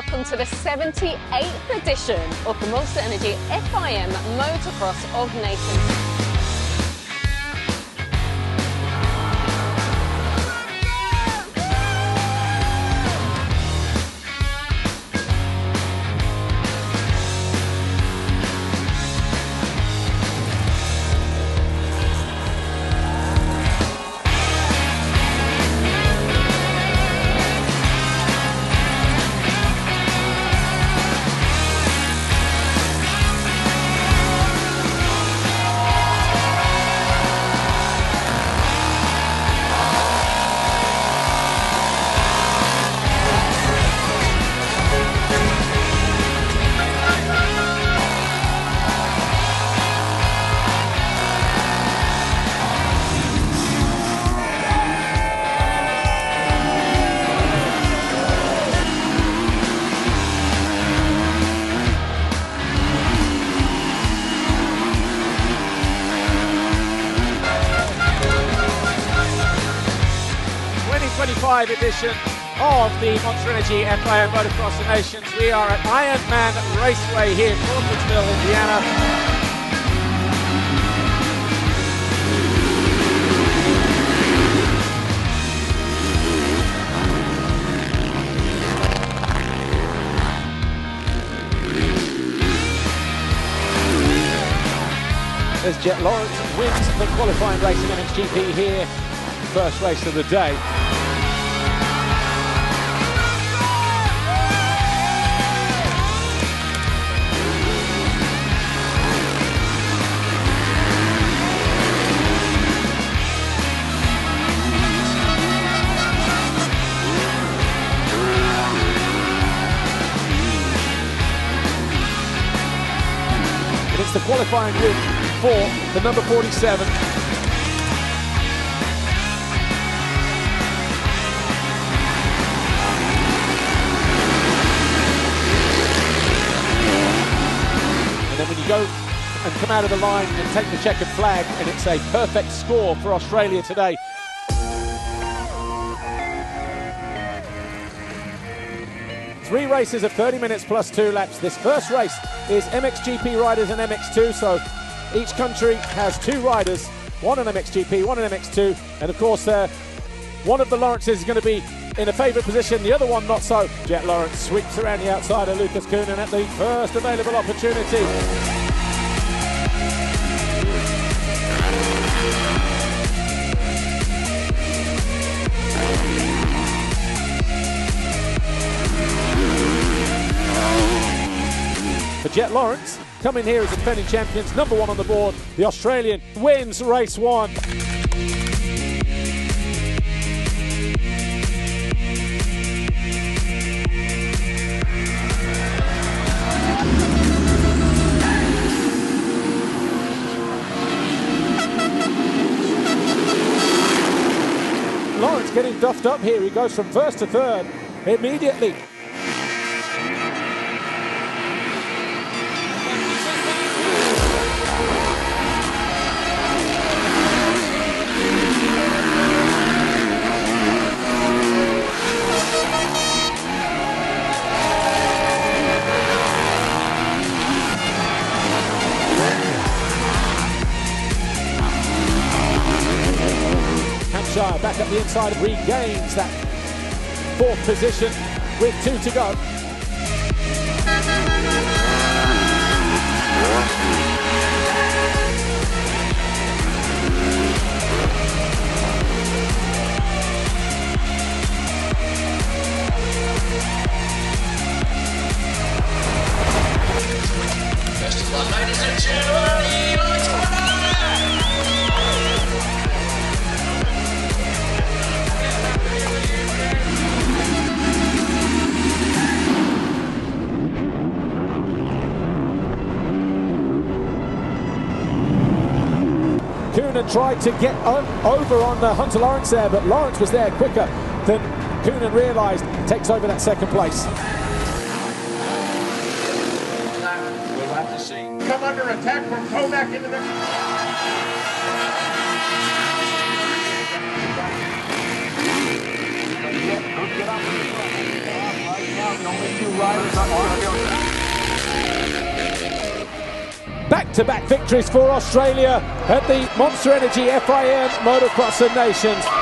welcome to the 78th edition of the Monster Energy FIM Motocross of Nations. 2025 edition of the Monster Energy FIM Motocross of Nations. We are at Ironman Raceway here in Northwoodsville, Indiana. As Jet Lawrence wins the qualifying race in MXGP here, first race of the day. And it's the qualifying win for the number 47. And then when you go and come out of the line and take the checkered flag, and it's a perfect score for Australia today. Three races of 30 minutes plus 2 laps. This first race is MXGP riders and MX2, so each country has 2 riders, one in MXGP, one in MX2, and of course one of the Lawrences is going to be in a favourite position, the other one not so. Jet Lawrence sweeps around the outside of Lucas Coonan at the first available opportunity. For Jet Lawrence, coming here as the defending champions, number 1 on the board, the Australian wins race 1. Lawrence getting duffed up here, he goes from first to third immediately. Back up the inside, regains that 4th position with 2 to go. Best of luck, ladies and gentlemen. Coonan tried to get over on Hunter Lawrence there, but Lawrence was there quicker than Coonan realised. Takes over that 2nd place. We'll have to see. Come under attack from Kovac into the... Get up. Right now, only 2 riders on Back-to-back victories for Australia at the Monster Energy FIM Motocross of Nations.